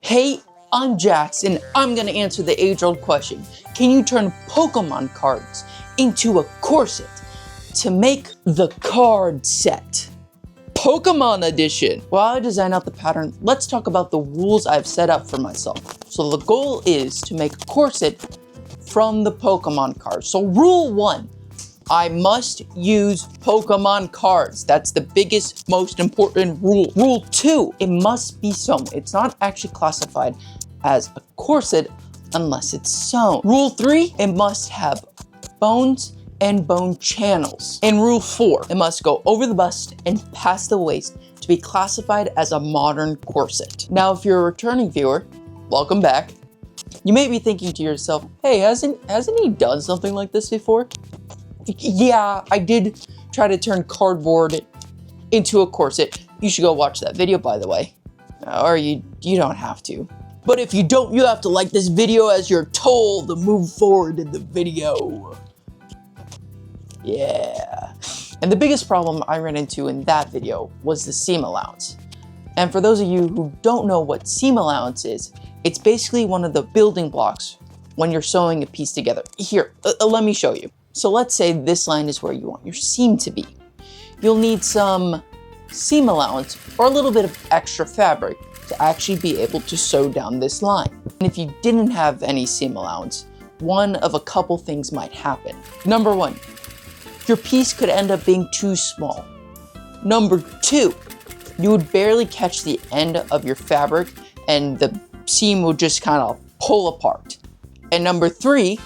Hey, I'm Jax, and I'm gonna answer the age-old question. Can you turn Pokemon cards into a corset to make the card set? Pokemon Edition! While I design out the pattern, let's talk about the rules I've set up for myself. So the goal is to make a corset from the Pokemon cards. So rule 1, I must use Pokemon cards. That's the biggest, most important rule. Rule 2, it must be sewn. It's not actually classified as a corset unless it's sewn. Rule 3, it must have bones and bone channels. And rule 4, it must go over the bust and past the waist to be classified as a modern corset. Now, if you're a returning viewer, welcome back. You may be thinking to yourself, hey, hasn't he done something like this before? Yeah, I did try to turn cardboard into a corset. You should go watch that video, by the way. Or you don't have to. But if you don't, you have to like this video as you're told to move forward in the video. Yeah. And the biggest problem I ran into in that video was the seam allowance. And for those of you who don't know what seam allowance is, it's basically one of the building blocks when you're sewing a piece together. Here, let me show you. So let's say this line is where you want your seam to be. You'll need some seam allowance or a little bit of extra fabric to actually be able to sew down this line. And if you didn't have any seam allowance, one of a couple things might happen. Number 1, your piece could end up being too small. Number 2, you would barely catch the end of your fabric and the seam would just kind of pull apart. And number 3,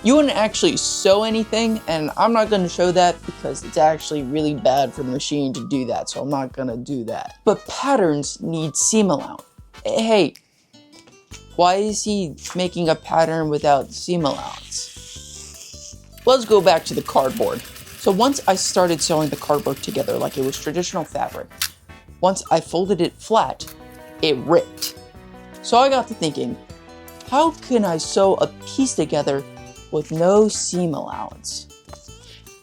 you wouldn't actually sew anything, and I'm not going to show that because it's actually really bad for the machine to do that, so I'm not going to do that. But patterns need seam allowance. Hey, why is he making a pattern without seam allowance? Let's go back to the cardboard. So once I started sewing the cardboard together like it was traditional fabric, once I folded it flat, it ripped. So I got to thinking, how can I sew a piece together with no seam allowance?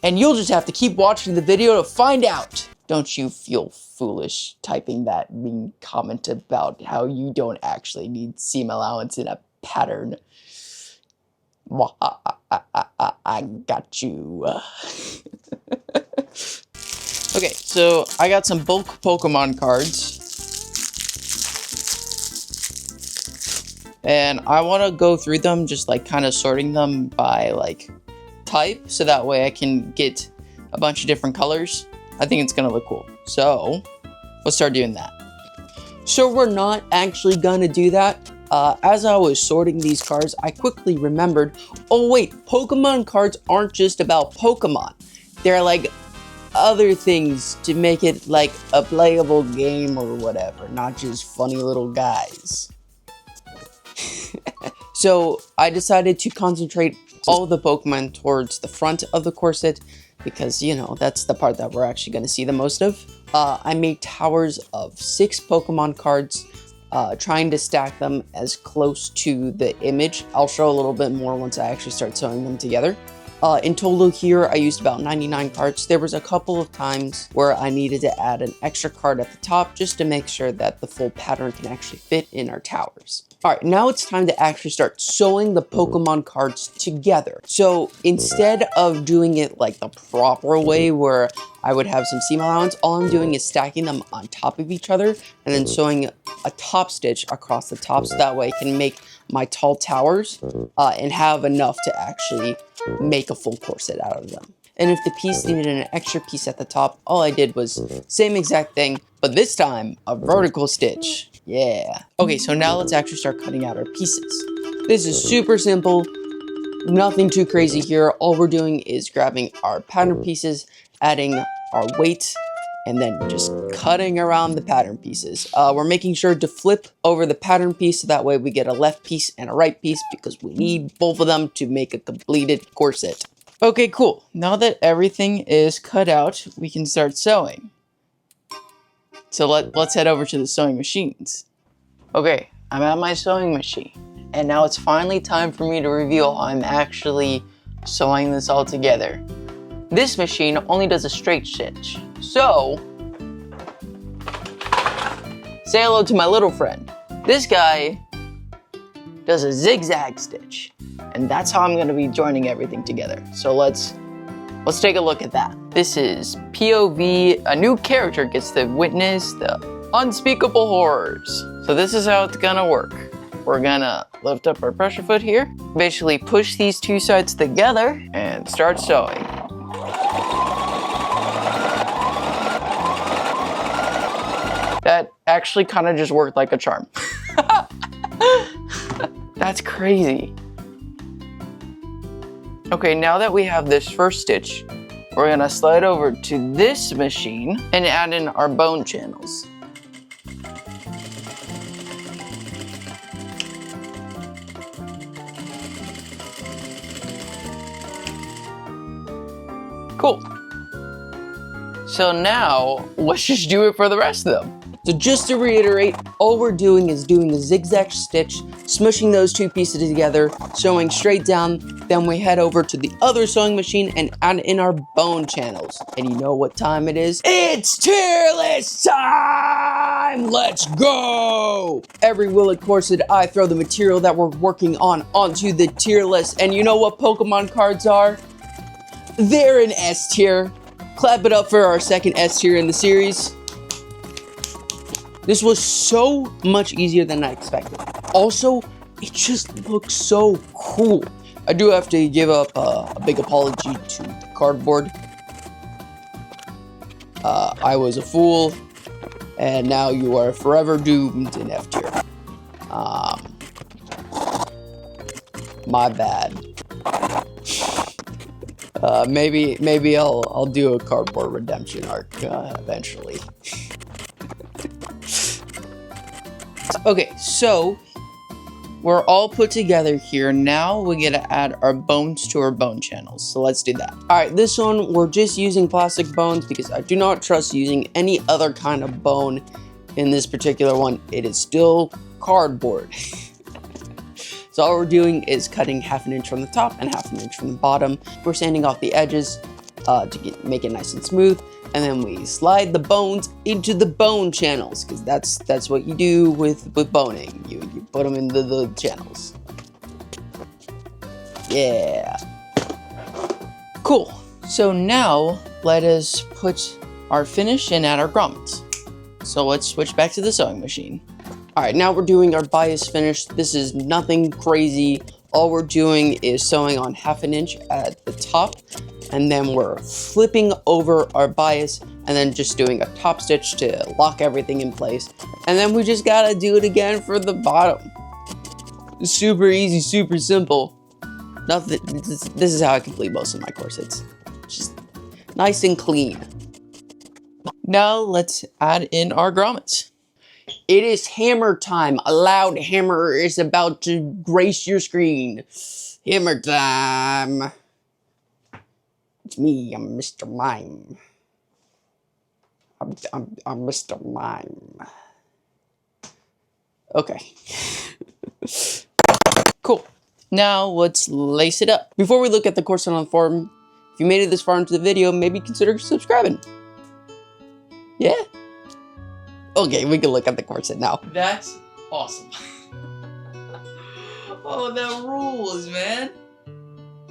And you'll just have to keep watching the video to find out. Don't you feel foolish typing that mean comment about how you don't actually need seam allowance in a pattern? I got you. Okay, so I got some bulk Pokemon cards. And I want to go through them, just like kind of sorting them by like type, so that way I can get a bunch of different colors. I think it's going to look cool. So let's start doing that. So we're not actually going to do that. As I was sorting these cards, I quickly remembered, oh wait, Pokemon cards aren't just about Pokemon. They're like other things to make it like a playable game or whatever, not just funny little guys. So I decided to concentrate all the Pokemon towards the front of the corset because, you know, that's the part that we're actually going to see the most of. I made towers of 6 Pokemon cards, trying to stack them as close to the image. I'll show a little bit more once I actually start sewing them together. In total here, I used about 99 cards. There was a couple of times where I needed to add an extra card at the top just to make sure that the full pattern can actually fit in our towers. All right, now it's time to actually start sewing the Pokemon cards together. So instead of doing it like the proper way where I would have some seam allowance, all I'm doing is stacking them on top of each other and then sewing a top stitch across the top so that way I can make my tall towers and have enough to actually make a full corset out of them. And if the piece needed an extra piece at the top, all I did was same exact thing, but this time a vertical stitch. Yeah. Okay, so now let's actually start cutting out our pieces. This is super simple, nothing too crazy here. All we're doing is grabbing our pattern pieces, adding our weight, and then just cutting around the pattern pieces. We're making sure to flip over the pattern piece so that way we get a left piece and a right piece because we need both of them to make a completed corset. Okay, cool. Now that everything is cut out, we can start sewing. So let's head over to the sewing machines. Okay, I'm at my sewing machine. And now it's finally time for me to reveal how I'm actually sewing this all together. This machine only does a straight stitch. So, say hello to my little friend. This guy does a zigzag stitch, and that's how I'm gonna be joining everything together. So let's take a look at that. This is POV, a new character gets to witness the unspeakable horrors. So this is how it's gonna work. We're gonna lift up our pressure foot here, basically push these two sides together and start sewing. That actually kind of just worked like a charm. That's crazy. Okay, now that we have this first stitch, we're gonna slide over to this machine and add in our bone channels. Cool. So now, let's just do it for the rest of them. So just to reiterate, all we're doing is doing a zigzag stitch, smushing those two pieces together, sewing straight down, then we head over to the other sewing machine and add in our bone channels. And you know what time it is? It's tier list time! Let's go! Every Willet corset, I throw the material that we're working on onto the tier list. And you know what Pokemon cards are? They're an S tier. Clap it up for our second S tier in the series. This was so much easier than I expected. Also, it just looks so cool. I do have to give up a big apology to the cardboard. I was a fool, and now you are forever doomed in F tier. My bad. Maybe I'll do a cardboard redemption arc eventually. Okay, so we're all put together here. Now we get to add our bones to our bone channels. So let's do that. All right, this one, we're just using plastic bones because I do not trust using any other kind of bone in this particular one. It is still cardboard. So all we're doing is cutting 1/2 inch from the top and 1/2 inch from the bottom. We're sanding off the edges to make it nice and smooth. And then we slide the bones into the bone channels, because that's what you do with boning. You put them into the channels. Yeah. Cool. So now let us put our finish and add our grommets. So let's switch back to the sewing machine. All right, now we're doing our bias finish. This is nothing crazy. All we're doing is sewing on 1/2 inch at the top, and then we're flipping over our bias and then just doing a top stitch to lock everything in place. And then we just gotta do it again for the bottom. Super easy, super simple. Nothing. This is how I complete most of my corsets. Just nice and clean. Now let's add in our grommets. It is hammer time. A loud hammer is about to grace your screen. Hammer time. It's me, I'm Mr. Mime. I'm Mr. Mime. Okay. Cool. Now let's lace it up. Before we look at the corset on the forum, if you made it this far into the video, maybe consider subscribing. Yeah? Okay, we can look at the corset now. That's awesome. Oh, that rules, man.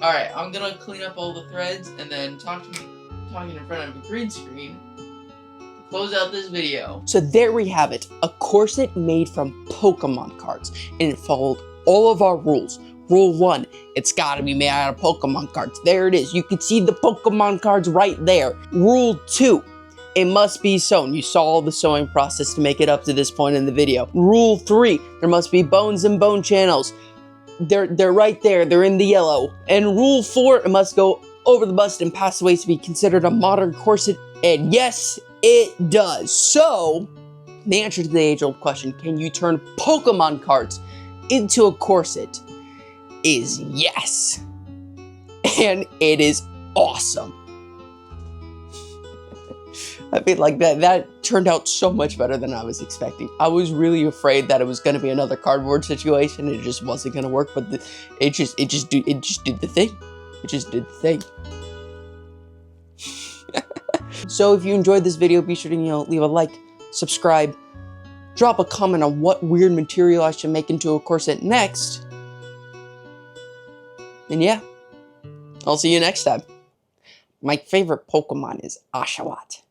Alright, I'm gonna clean up all the threads and then talking in front of a green screen to close out this video. So there we have it, a corset made from Pokemon cards, and it followed all of our rules. Rule 1, it's gotta be made out of Pokemon cards. There it is, you can see the Pokemon cards right there. Rule 2, it must be sewn. You saw the sewing process to make it up to this point in the video. Rule 3, there must be bones and bone channels. They're right there, they're in the yellow. And rule 4, it must go over the bust and past the waist to be considered a modern corset. And yes, it does. So, the answer to the age-old question, can you turn Pokemon cards into a corset, is yes. And it is awesome. I mean, like, that turned out so much better than I was expecting. I was really afraid that it was going to be another cardboard situation. It just wasn't going to work, but it just did the thing. It just did the thing. So if you enjoyed this video, be sure to leave a like, subscribe, drop a comment on what weird material I should make into a corset next. And yeah, I'll see you next time. My favorite Pokemon is Oshawott.